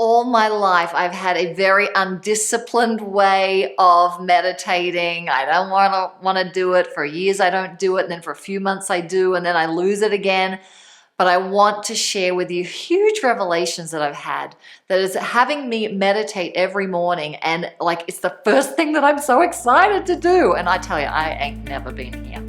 All my life, I've had a very undisciplined way of meditating. I don't want to do it. For years, I don't do it. And then for a few months, I do. And then I lose it again. But I want to share with you huge revelations that I've had that is having me meditate every morning. And like, it's the first thing that I'm so excited to do. And I tell you, I ain't never been here.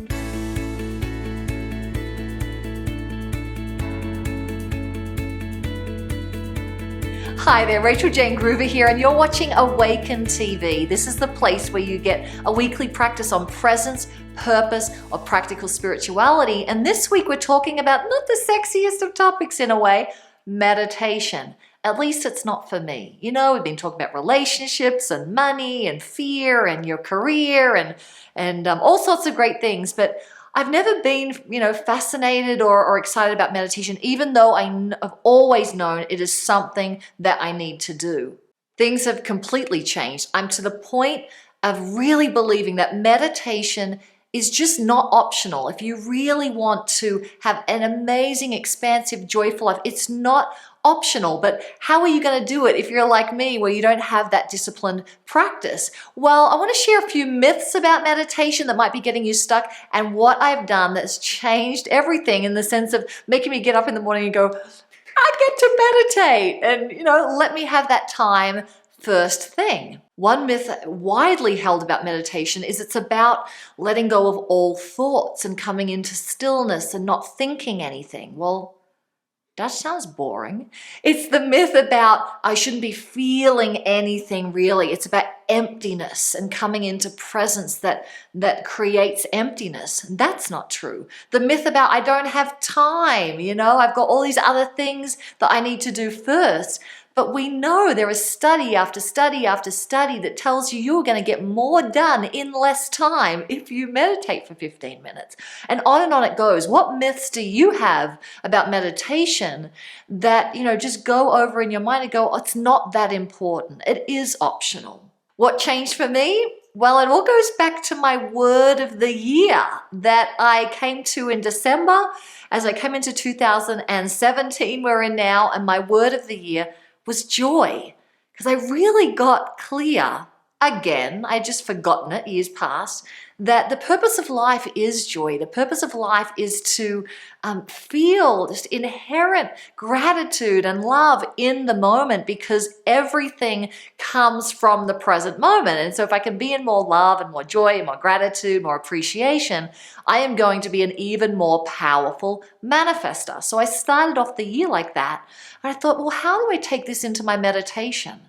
Hi there, Rachael-Jayne Groover here, and you're watching Awaken TV. This is the place where you get a weekly practice on presence, purpose, or practical spirituality. And this week we're talking about not the sexiest of topics in a way, meditation. At least it's not for me. You know, we've been talking about relationships and money and fear and your career and all sorts of great things, but I've never been, fascinated or excited about meditation, even though I've always known it is something that I need to do. Things have completely changed. I'm to the point of really believing that meditation is just not optional. If you really want to have an amazing, expansive, joyful life, it's not optional. But how are you going to do it if you're like me, where you don't have that disciplined practice? Well, I want to share a few myths about meditation that might be getting you stuck, and what I've done that's changed everything in the sense of making me get up in the morning and go, I get to meditate, and let me have that time first thing. One myth widely held about meditation is it's about letting go of all thoughts and coming into stillness and not thinking anything. Well, that sounds boring. It's the myth about I shouldn't be feeling anything really. It's about emptiness and coming into presence that creates emptiness. That's not true. The myth about I don't have time, I've got all these other things that I need to do first. But we know there is study after study after study that tells you you're going to get more done in less time if you meditate for 15 minutes. And on it goes. What myths do you have about meditation that, just go over in your mind and go, oh, it's not that important. It is optional. What changed for me? Well, it all goes back to my word of the year that I came to in December as I came into 2017, we're in now, and my word of the year was joy, because I really got clear, again, I'd just forgotten it years past, that the purpose of life is joy. The purpose of life is to feel just inherent gratitude and love in the moment, because everything comes from the present moment. And so if I can be in more love and more joy and more gratitude, more appreciation, I am going to be an even more powerful manifester. So I started off the year like that. And I thought, well, how do I take this into my meditation?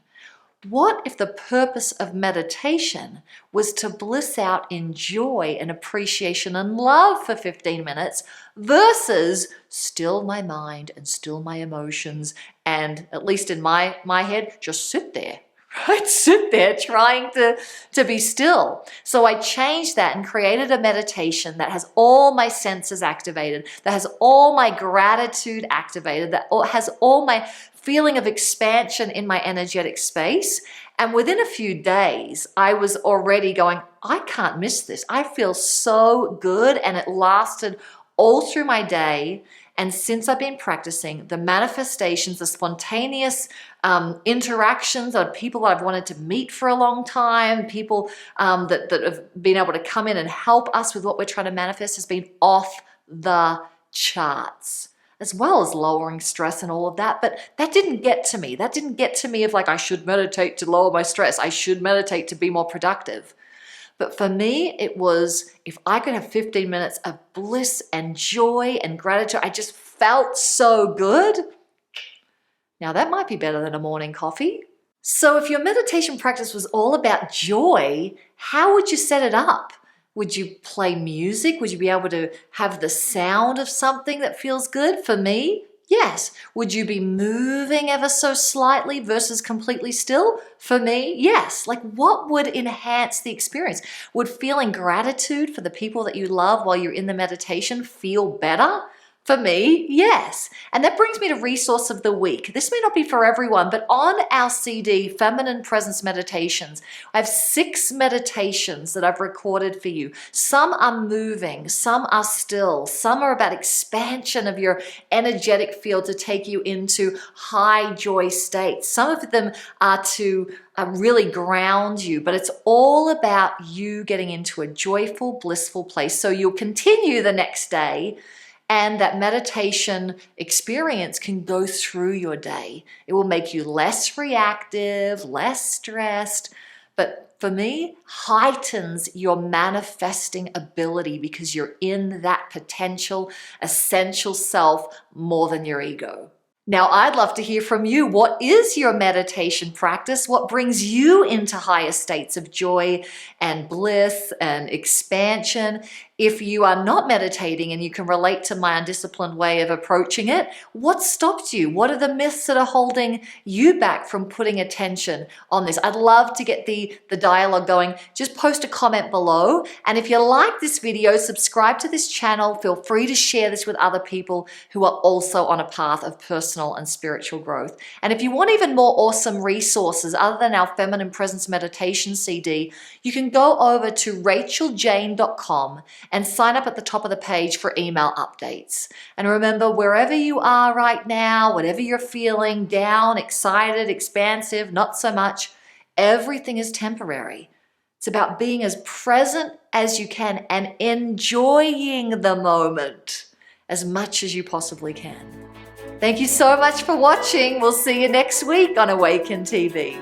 What if the purpose of meditation was to bliss out in joy and appreciation and love for 15 minutes versus still my mind and still my emotions and, at least in my head, just sit there, right? Sit there trying to be still. So I changed that and created a meditation that has all my senses activated, that has all my gratitude activated, that has all my feeling of expansion in my energetic space. And within a few days, I was already going, I can't miss this. I feel so good. And it lasted all through my day. And since I've been practicing, the manifestations, the spontaneous interactions of people I've wanted to meet for a long time, people that have been able to come in and help us with what we're trying to manifest, has been off the charts, as well as lowering stress and all of that. But that didn't get to me. That didn't get to me of like, I should meditate to lower my stress. I should meditate to be more productive. But for me, it was, if I could have 15 minutes of bliss and joy and gratitude, I just felt so good. Now that might be better than a morning coffee. So if your meditation practice was all about joy, how would you set it up? Would you play music? Would you be able to have the sound of something that feels good? For me, yes. Would you be moving ever so slightly versus completely still? For me, yes. Like, what would enhance the experience? Would feeling gratitude for the people that you love while you're in the meditation feel better? For me, yes. And that brings me to Resource of the Week. This may not be for everyone, but on our CD, Feminine Presence Meditations, I have 6 meditations that I've recorded for you. Some are moving, some are still, some are about expansion of your energetic field to take you into high joy states. Some of them are to really ground you, but it's all about you getting into a joyful, blissful place. So you'll continue the next day, and that meditation experience can go through your day. It will make you less reactive, less stressed, but for me, heightens your manifesting ability because you're in that potential, essential self more than your ego. Now, I'd love to hear from you. What is your meditation practice? What brings you into higher states of joy and bliss and expansion? If you are not meditating and you can relate to my undisciplined way of approaching it, what stopped you? What are the myths that are holding you back from putting attention on this? I'd love to get the dialogue going. Just post a comment below. And if you like this video, subscribe to this channel. Feel free to share this with other people who are also on a path of personal and spiritual growth. And if you want even more awesome resources other than our Feminine Presence Meditation CD, you can go over to Rachael-Jayne.com and sign up at the top of the page for email updates. And remember, wherever you are right now, whatever you're feeling, down, excited, expansive, not so much, everything is temporary. It's about being as present as you can and enjoying the moment as much as you possibly can. Thank you so much for watching. We'll see you next week on Awaken TV.